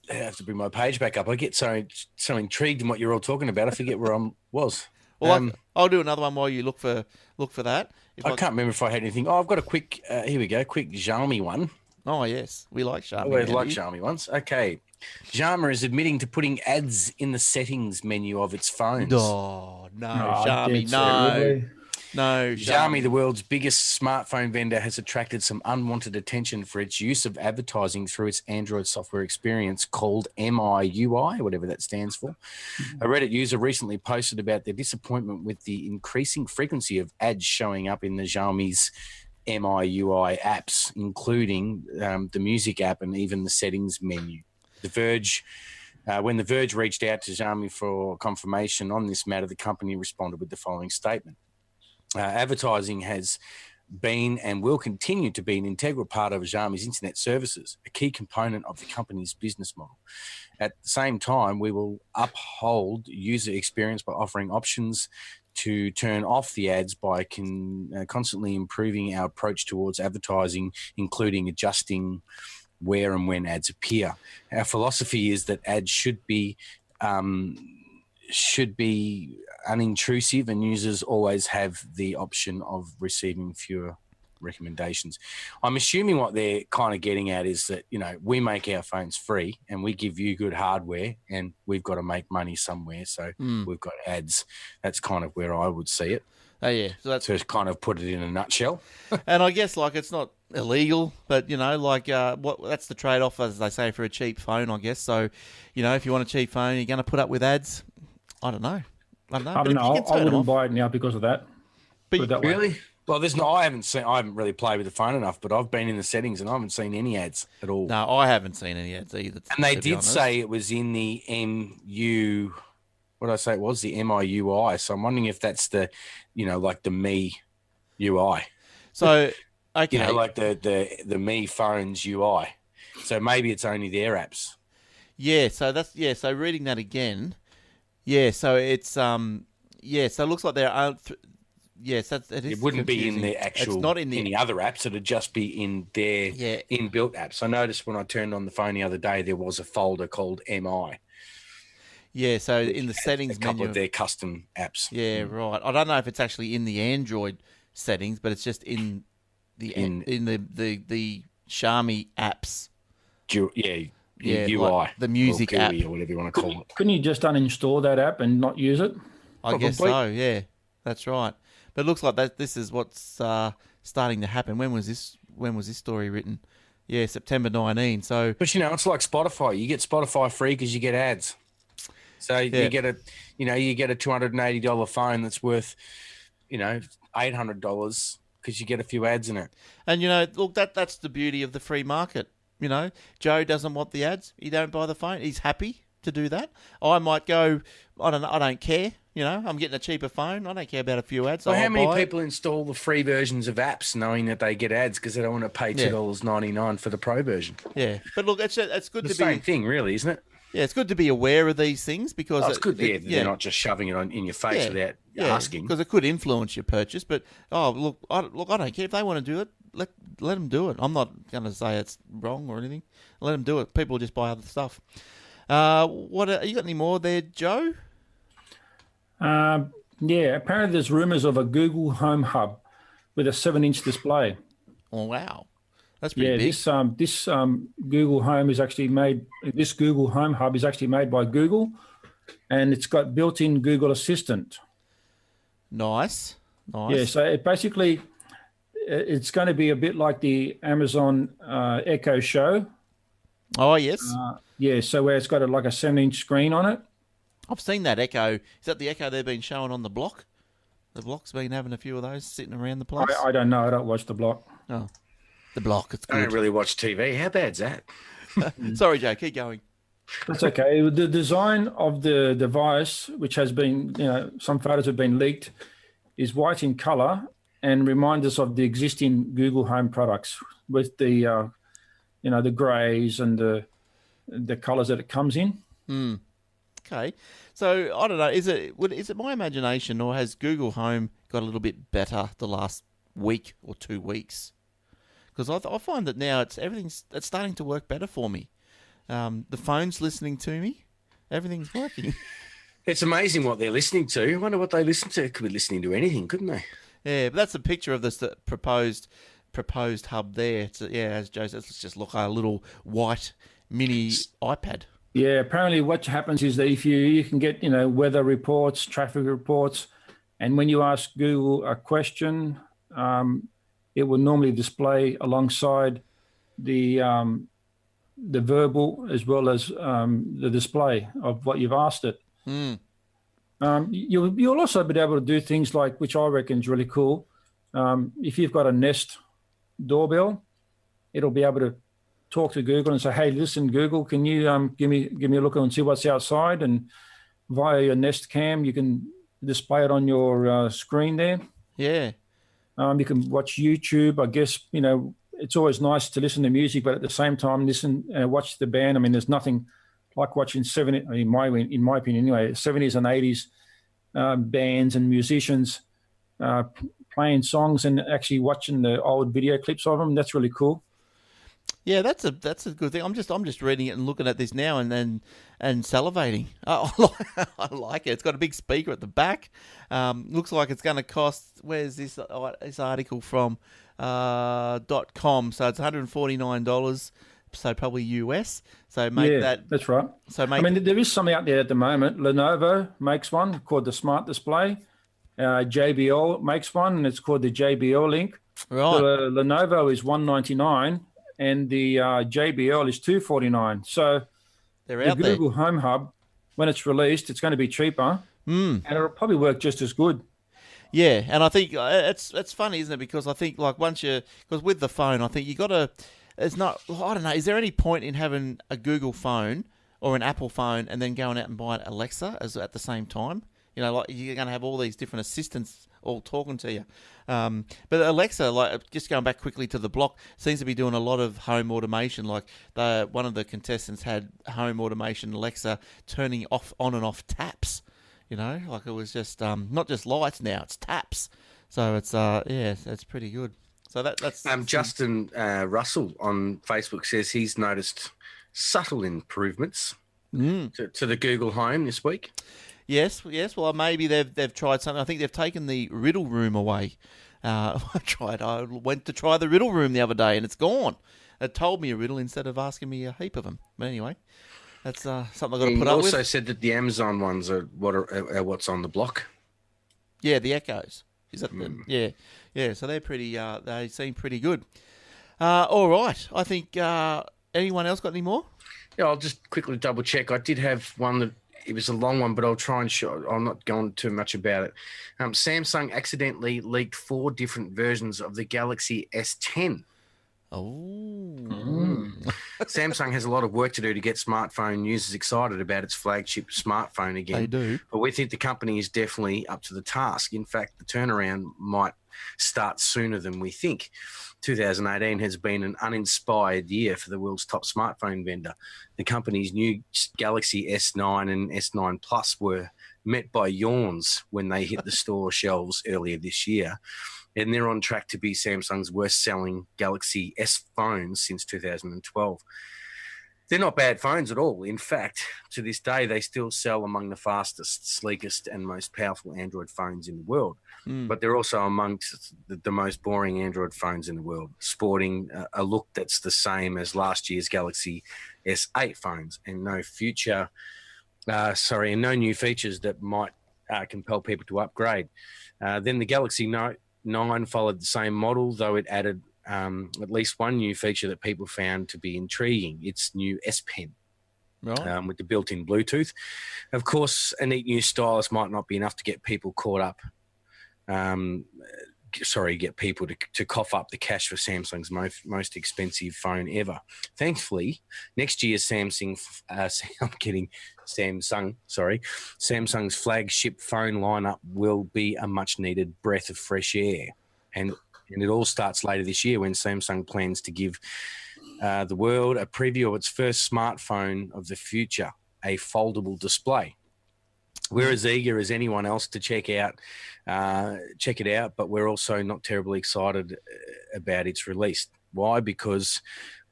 have to bring my page back up. I get so intrigued in what you're all talking about. I forget where I was. Well, I'll do another one while you look for that. I can't remember if I had anything. Oh, I've got a quick. Here we go. Quick Xiaomi one. Oh yes, we like Xiaomi. I always like Xiaomi ones. Okay, Xiaomi is admitting to putting ads in the settings menu of its phones. Oh no, Xiaomi, no. No, Xiaomi, the world's biggest smartphone vendor, has attracted some unwanted attention for its use of advertising through its Android software experience called MIUI, whatever that stands for. A Reddit user recently posted about their disappointment with the increasing frequency of ads showing up in the Xiaomi's MIUI apps, including the music app and even the settings menu. When The Verge reached out to Xiaomi for confirmation on this matter, the company responded with the following statement. Advertising has been and will continue to be an integral part of Xiaomi's internet services, a key component of the company's business model. At the same time, we will uphold user experience by offering options to turn off the ads by constantly improving our approach towards advertising, including adjusting where and when ads appear. Our philosophy is that ads should be unintrusive, and users always have the option of receiving fewer recommendations. I'm assuming what they're kind of getting at is that, we make our phones free and we give you good hardware, and we've got to make money somewhere. So we've got ads. That's kind of where I would see it. Oh, yeah. So that's to kind of put it in a nutshell. And I guess it's not illegal, but that's the trade-off, as they say, for a cheap phone, I guess. So, if you want a cheap phone, you're going to put up with ads. I don't know. I don't know. I wouldn't buy it now because of that. But that really? Way. Well, I haven't really played with the phone enough, but I've been in the settings and I haven't seen any ads at all. No, I haven't seen any ads either. And they did say it was in the MU. What did I say? It was the MIUI. So I'm wondering if that's the, like the Me UI. So okay, like the Me phone's UI. So maybe it's only their apps. Yeah. So So reading that again. Yeah. So it's So it looks like there are. Yes, it is. It wouldn't confusing. be in the actual. It's not in any other apps. It'd just be in their inbuilt apps. I noticed when I turned on the phone the other day, there was a folder called MI. Yeah, so in the settings a couple menu of their custom apps. Yeah, right. I don't know if it's actually in the Android settings, but it's just in the Xiaomi apps. UI, like the music app or whatever you want to call it. Couldn't you just uninstall that app and not use it? I guess so. Yeah, that's right. But it looks like this is what's starting to happen. When was this story written? Yeah, September 19. So, but it's like Spotify. You get Spotify free because you get ads. So you get a $280 phone that's worth, $800 because you get a few ads in it. And look, that's the beauty of the free market. Joe doesn't want the ads. He don't buy the phone. He's happy to do that. I might go. I don't care. I'm getting a cheaper phone. I don't care about a few ads. Well, how many people install the free versions of apps knowing that they get ads because they don't want to pay $2.99 for the pro version? Yeah, but look, it's good the to same thing, really, isn't it? Yeah, it's good to be aware of these things because it's good. They're not just shoving it in your face without asking. Because it could influence your purchase. But look, I don't care if they want to do it. Let them do it. I'm not going to say it's wrong or anything. Let them do it. People just buy other stuff. What you got any more there, Joe? Yeah, apparently there's rumours of a Google Home Hub with a 7-inch display. Oh wow, that's pretty big. This Google Home is actually made. This Google Home Hub is actually made by Google, and it's got built-in Google Assistant. Nice. Yeah, so it's going to be a bit like the Amazon Echo Show. Oh yes. Yeah, so where it's got like a 7-inch screen on it. I've seen that Echo. Is that the Echo they've been showing on the block? The block's been having a few of those sitting around the place. I don't know. I don't watch the block. Oh, the block. It's good. I don't really watch TV. How bad's that? Sorry, Joe. Keep going. That's okay. The design of the device, which has been, some photos have been leaked, is white in color and reminds us of the existing Google Home products with the, the greys and the colors that it comes in. Okay, so I don't know. Is it my imagination, or has Google Home got a little bit better the last week or 2 weeks? Because I find that now it's starting to work better for me. The phone's listening to me. Everything's working. It's amazing what they're listening to. I wonder what they listen to. Could be listening to anything, couldn't they? Yeah, but that's a picture of this proposed hub there. It's, as Joe says, let's just look at a little white mini iPad. Yeah, apparently what happens is that if you can get, weather reports, traffic reports, and when you ask Google a question, it will normally display alongside the verbal as well as the display of what you've asked it. You'll also be able to do things like, which I reckon is really cool. If you've got a Nest doorbell, it'll be able to talk to Google and say, "Hey, listen, Google, can you give me a look and see what's outside?" And via your Nest Cam, you can display it on your screen there. Yeah. You can watch YouTube. I guess it's always nice to listen to music, but at the same time, watch the band. I mean, there's nothing like watching in my opinion anyway, 70s and 80s bands and musicians playing songs and actually watching the old video clips of them. That's really cool. Yeah, that's a good thing. I'm just reading it and looking at this now and salivating. I like it. It's got a big speaker at the back. Looks like it's going to cost. Where's this article from? .com. So it's $149. So probably US. So make that. That's right. So there is some out there at the moment. Lenovo makes one called the Smart Display. JBL makes one, and it's called the JBL Link. Right. The Lenovo is $199, and the JBL is $249. So they're out the there. Google Home Hub, when it's released, it's going to be cheaper, and it'll probably work just as good. Yeah, and I think it's funny, isn't it? Because I think because with the phone, I think you got to. It's not. I don't know. Is there any point in having a Google phone or an Apple phone and then going out and buying Alexa at the same time? You know, like you're going to have all these different assistants all talking to you. But Alexa, just going back quickly to the block, seems to be doing a lot of home automation. Like one of the contestants had home automation Alexa turning on and off taps. You know, like it was just not just lights now; it's taps. So it's it's pretty good. So that's Justin Russell on Facebook says he's noticed subtle improvements to the Google Home this week. Yes. Well, maybe they've tried something. I think they've taken the riddle room away. I went to try the riddle room the other day, and it's gone. It told me a riddle instead of asking me a heap of them. But anyway. That's something I've got to put up with. He also said that the Amazon ones are what's on the block. Yeah, the Echoes. Is that yeah? So they're pretty. They seem pretty good. All right. I think. Anyone else got any more? Yeah, I'll just quickly double check. I did have one that it was a long one, but I'll try and show. I'm not going too much about it. Samsung accidentally leaked 4 different versions of the Galaxy S10. Oh. Samsung has a lot of work to do to get smartphone users excited about its flagship smartphone again. They do. But we think the company is definitely up to the task. In fact, the turnaround might start sooner than we think. 2018 has been an uninspired year for the world's top smartphone vendor. The company's new Galaxy S9 and S9 Plus were met by yawns when they hit the store shelves earlier this year. And they're on track to be Samsung's worst-selling Galaxy S phones since 2012. They're not bad phones at all. In fact, to this day, they still sell among the fastest, sleekest, and most powerful Android phones in the world. But they're also amongst the most boring Android phones in the world, sporting a look that's the same as last year's Galaxy S8 phones, and no new features that might compel people to upgrade. Then the Galaxy Note 9 followed the same model, though it added at least one new feature that people found to be intriguing: its new S Pen, right. with the built-in Bluetooth. Of course, a neat new stylus might not be enough to get people caught up. Get people to cough up the cash for Samsung's most expensive phone ever. Thankfully, next year's Samsung's flagship phone lineup will be a much-needed breath of fresh air. And it all starts later this year when Samsung plans to give the world a preview of its first smartphone of the future, a foldable display. We're as eager as anyone else to check it out, but we're also not terribly excited about its release. Why? Because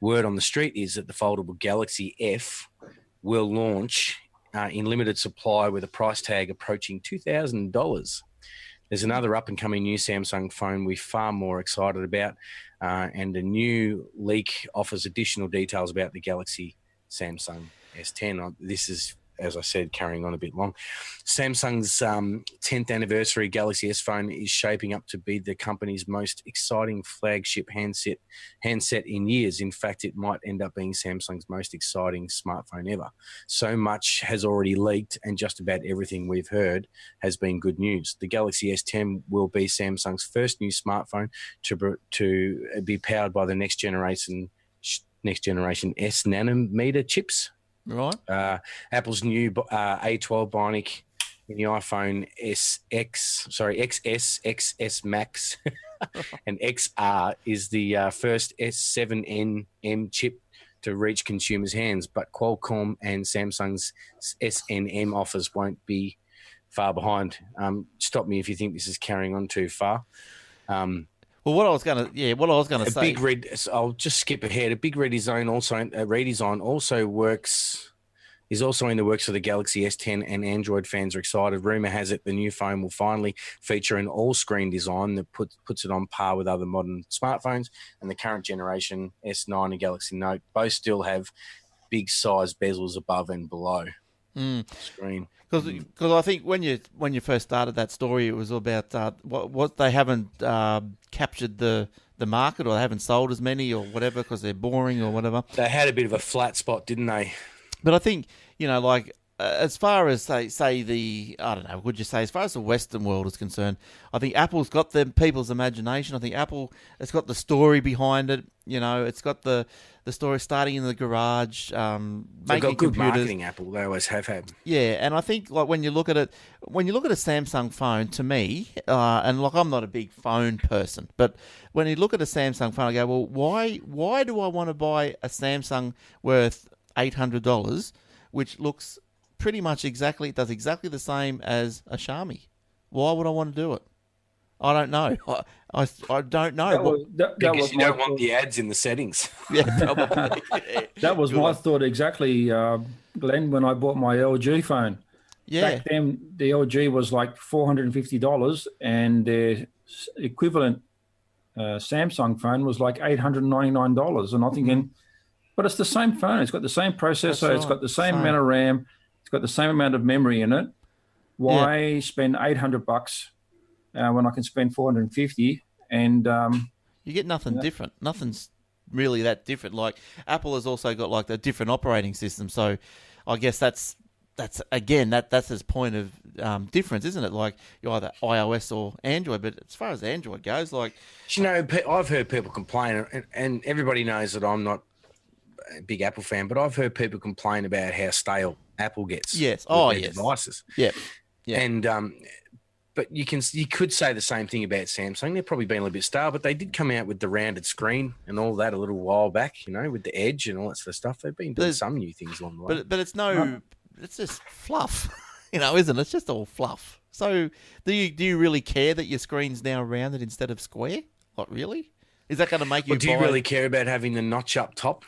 word on the street is that the foldable Galaxy F will launch in limited supply with a price tag approaching $2,000. There's another up-and-coming new Samsung phone we're far more excited about, and a new leak offers additional details about the Galaxy Samsung S10. This is, as I said, carrying on a bit long. Samsung's 10th anniversary Galaxy S phone is shaping up to be the company's most exciting flagship handset in years. In fact, it might end up being Samsung's most exciting smartphone ever. So much has already leaked, and just about everything we've heard has been good news. The Galaxy S10 will be Samsung's first new smartphone to be powered by the next generation S nanometer chips. Right. Apple's new A12 Bionic in the iPhone XS, XS Max, and XR is the first S7nm chip to reach consumers' hands. But Qualcomm and Samsung's SNM offers won't be far behind. Stop me if you think this is carrying on too far. Well, what I was going to say, big red. I'll just skip ahead. A big redesign also works. Is also in the works for the Galaxy S10, and Android fans are excited. Rumor has it the new phone will finally feature an all-screen design that puts it on par with other modern smartphones. And the current generation S9 and Galaxy Note both still have big size bezels above and below screen. Because I think when you first started that story, it was about what they haven't captured the market, or they haven't sold as many or whatever because they're boring or whatever. They had a bit of a flat spot, didn't they? But I think, like as far as as far as the Western world is concerned, I think Apple's got people's imagination. I think Apple has got the story behind it. It's got the story starting in the garage, They've making got good computers. marketing, Apple. They always have had. Yeah, and I think like when you look at a Samsung phone, to me, and like I'm not a big phone person, but when you look at a Samsung phone, I go, well, why do I want to buy a Samsung worth $800, which looks pretty much does exactly the same as a Xiaomi? Why would I want to do it? I don't know. I don't know. Because you don't want the ads in the settings. Yeah, probably. That was my thought exactly, Glenn, when I bought my LG phone. Yeah. Back then, the LG was like $450, and their equivalent Samsung phone was like $899. And I'm thinking, but it's the same phone. It's got the same processor. It's got the same amount of RAM. It's got the same amount of memory in it. Why spend $800 when I can spend $450? And you get nothing different. Nothing's really that different. Like Apple has also got like a different operating system. So I guess that's its point of difference, isn't it? Like you're either iOS or Android. But as far as Android goes, like I've heard people complain, and everybody knows that I'm not a big Apple fan, but I've heard people complain about how stale Apple gets. Yes. Devices. Yeah. Yeah. And but you could say the same thing about Samsung. They've probably been a little bit stale, but they did come out with the rounded screen and all that a little while back. With the Edge and all that sort of stuff. They've been doing some new things along the way. But it's just fluff, isn't it? It's just all fluff. So do you really care that your screen's now rounded instead of square? What, really? Is that going to make you? Well, do you really care about having the notch up top?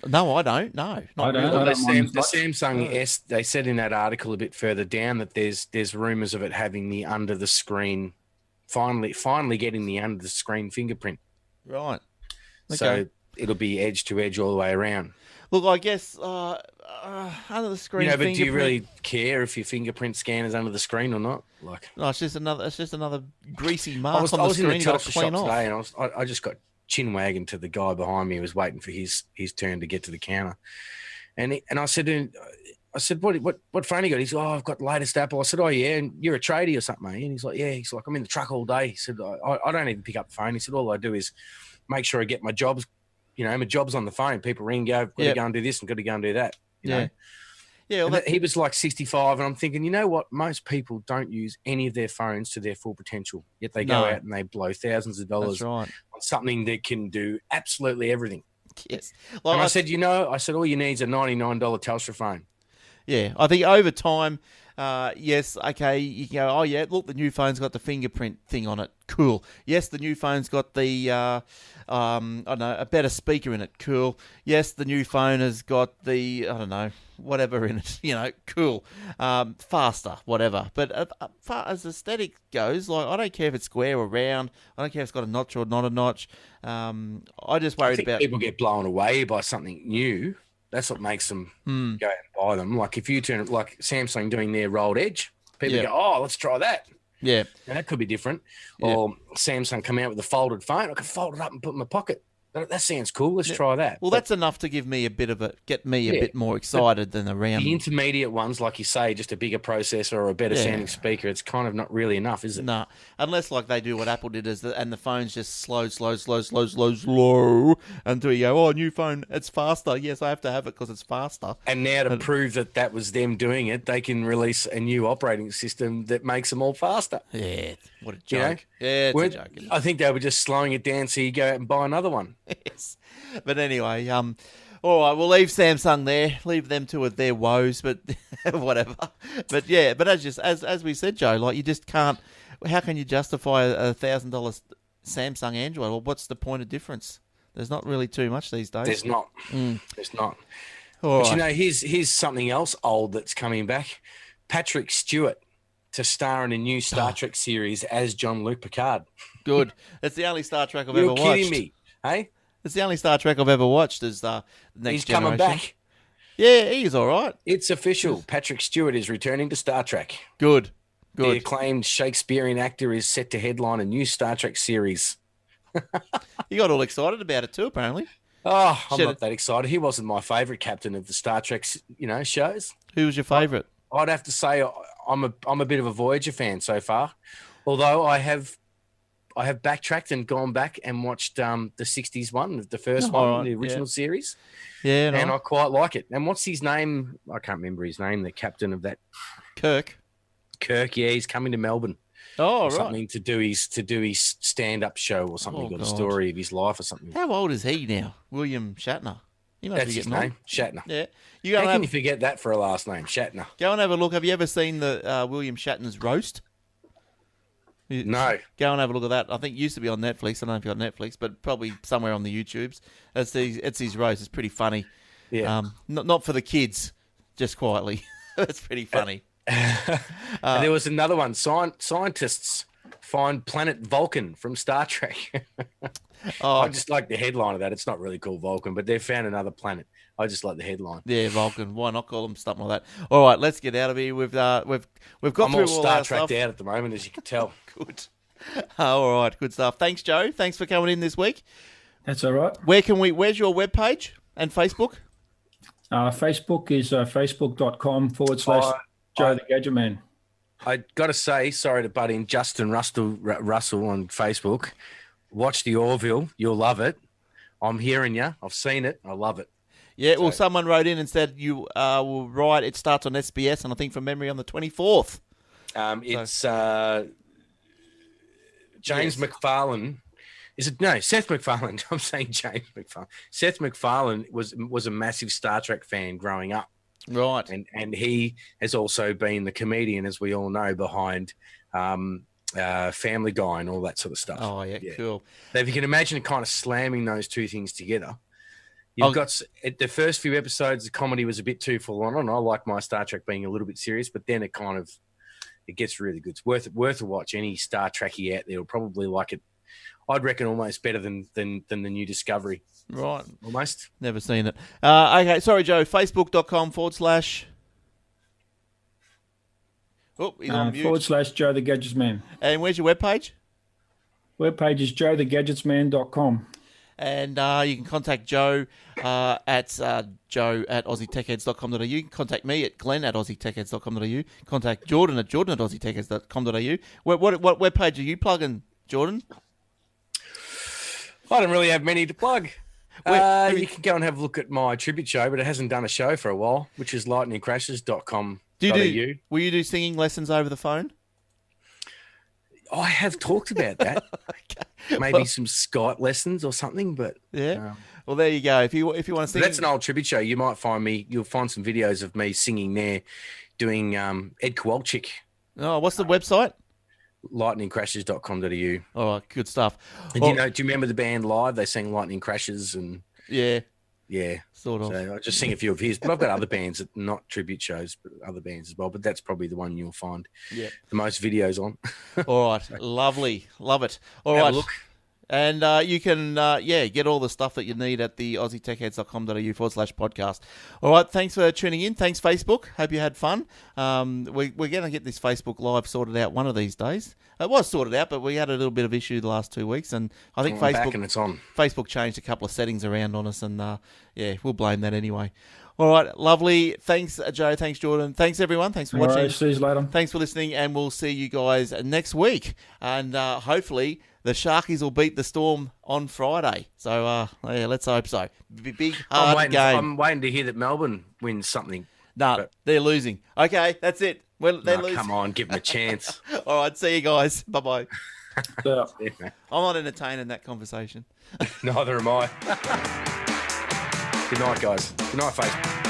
No, I don't. No, not really. The Samsung S, they said in that article a bit further down that there's rumours of it having the under the screen, finally getting the under the screen fingerprint. Right. Okay. So it'll be edge to edge all the way around. Look, I guess under the screen. But do you really care if your fingerprint scanner's under the screen or not? No, it's just another greasy mark on the screen. I was in the Telstra shop today, and I just got chin wagging to the guy behind me who was waiting for his turn to get to the counter. And I said to him, what phone you got? He's like, I've got the latest Apple. I said, oh, yeah, and you're a tradie or something, mate? And he's like, yeah. He's like, I'm in the truck all day. He said, I don't even pick up the phone. He said, all I do is make sure I get my jobs, my job's on the phone. People ring and go, got to go and do this and got to go and do that, you know? Yeah, well, he was like 65, and I'm thinking, you know what? Most people don't use any of their phones to their full potential, yet they go out and they blow thousands of dollars on something that can do absolutely everything. Yes. And I said, all you need is a $99 Telstra phone. Yeah, I think over time, yes, okay, you can go, oh yeah, look, the new phone's got the fingerprint thing on it. Cool. Yes, the new phone's got the, I don't know, a better speaker in it. Cool. Yes, the new phone has got the, I don't know, whatever in it. Cool. Faster, whatever. But as far as aesthetic goes, like I don't care if it's square or round. I don't care if it's got a notch or not a notch. I just worried about people get blown away by something new. That's what makes them go out and buy them. Like if you turn like Samsung doing their rolled edge, people go, oh, let's try that. Yeah. And that could be different. Yeah. Or Samsung come out with a folded phone. I can fold it up and put it in my pocket. That sounds cool. Let's try that. Well, that's enough to give me a bit more excited than the round. The intermediate ones, like you say, just a bigger processor or a better sounding speaker, it's kind of not really enough, is it? No, unless like they do what Apple did, and the phone's just slow until you go, oh, new phone, it's faster. Yes, I have to have it because it's faster. And now to prove that was them doing it, they can release a new operating system that makes them all faster. Yeah, what a joke. Yeah, it's a joke. I think they were just slowing it down so you go out and buy another one. Yes. But anyway, All right, we'll leave Samsung there. Leave them to their woes, but whatever. But yeah, but as we said, Joe, like you just can't. How can you justify a $1,000 Samsung Android? Well, what's the point of difference? There's not really too much these days. There's not. There's not. All But right. you know, here's something else old that's coming back. Patrick Stewart to star in a new Star Trek series as Jean-Luc Picard. Good. It's the only Star Trek I've ever You're watched. kidding me, hey? It's the only Star Trek I've ever watched. Is the Next He's Generation. coming back. Yeah, he's all right. It's official. Patrick Stewart is returning to Star Trek. Good. The Good. acclaimed Shakespearean actor is set to headline a new Star Trek series. You got all excited about it too, apparently. Oh, I'm Should've- not that excited. He wasn't my favourite captain of the Star Trek, shows. Who was your favourite? I'd have to say I'm a bit of a Voyager fan so far, although I have backtracked and gone back and watched the '60s one, the first one, right, the original series, Yeah, no. and I quite like it. And what's his name? I can't remember his name. The captain of that, Kirk. Yeah, he's coming to Melbourne. Oh, Or right. something to do his stand-up show or something. Oh, Got a God. story of his life or something. How old is he now? William Shatner. He must That's be his getting name, on. Shatner. Yeah. You go How can and you have, forget that for a last name, Shatner? go and have a look. Have you ever seen the William Shatner's roast? No. Go and have a look at that. I think it used to be on Netflix. I don't know if you got Netflix, but probably somewhere on the YouTubes. It's his roast. It's pretty funny. Yeah. Not for the kids, just quietly. It's pretty funny. And there was another one. Scientists find planet Vulcan from Star Trek. Oh, I just like the headline of that. It's not really called Vulcan, but they've found another planet. I just like the headline. yeah, Vulcan. Why not call them something like that? All right, let's get out of here. We've got I'm through all all Star our Trekked stuff. out at the moment, as you can tell. Good. All right, good stuff. Thanks, Joe. Thanks for coming in this week. That's all right. Where's your webpage and Facebook? Facebook is facebook.com/Joe the Gadget Man. I got to say, sorry to butt in, Justin Russell on Facebook. Watch the Orville. You'll love it. I'm hearing you. I've seen it. I love it. Yeah, well, someone wrote in and said you will write. It starts on SBS, and I think from memory on the 24th. It's James Yes. McFarlane. Is it no Seth MacFarlane? I'm saying James McFarlane. Seth MacFarlane was a massive Star Trek fan growing up, Right. and he has also been the comedian, as we all know, behind Family Guy and all that sort of stuff. Oh, yeah, cool. Now, if you can imagine kind of slamming those two things together, you've got the first few episodes. The comedy was a bit too full on, and I like my Star Trek being a little bit serious, but then it gets really good. It's worth a watch. Any Star Trekkie out there will probably like it. I'd reckon almost better than the new Discovery. Right. Almost. Never seen it. Okay, sorry, Joe. Facebook.com/. Oh, he's on mute. /Joe the Gadgets Man. And where's your webpage? Webpage is joethegadgetsman.com. And you can contact Joe at joe@aussietechheads.com.au. You can contact me at glenn@aussietechheads.com.au. Contact Jordan at jordan@aussietechheads.com.au. What webpage are you plugging, Jordan? I don't really have many to plug. You can go and have a look at my tribute show, but it hasn't done a show for a while, which is lightningcrashes.com.au. Will you do singing lessons over the phone? I have talked about that. Maybe some Skype lessons or something, but Yeah. Well, there you go. If you want to sing, that's an old tribute show. You might find me. You'll find some videos of me singing there, doing Ed Kowalczyk, Oh, what's the website? lightningcrashes.com.au. All right, good stuff. And Well, do you remember the band Live? They sang Lightning Crashes and yeah, yeah. sort of. So I just sing a few of his, but I've got other bands that not tribute shows, but other bands as well. But that's probably the one you'll find Yeah. the most videos on. All right, lovely, love it. All Have a right, look. And you can, get all the stuff that you need at the aussietechheads.com.au /podcast. All right, thanks for tuning in. Thanks, Facebook. Hope you had fun. We're going to get this Facebook Live sorted out one of these days. It was sorted out, but we had a little bit of issue the last 2 weeks, and I think I'm back and it's on. Facebook changed a couple of settings around on us, and we'll blame that anyway. All right, lovely. Thanks, Joe. Thanks, Jordan. Thanks, everyone. Thanks for All watching. right, see you later. Thanks for listening, and we'll see you guys next week. And hopefully the Sharkies will beat the Storm on Friday. So, let's hope so. Big, hard game. I'm waiting to hear that Melbourne wins something. No, they're losing. Okay, that's it. Well, they're losing. Come on, give them a chance. All right, see you guys. Bye-bye. So, I'm not entertaining that conversation. Neither am I. Good night, guys. Good night, Facebook.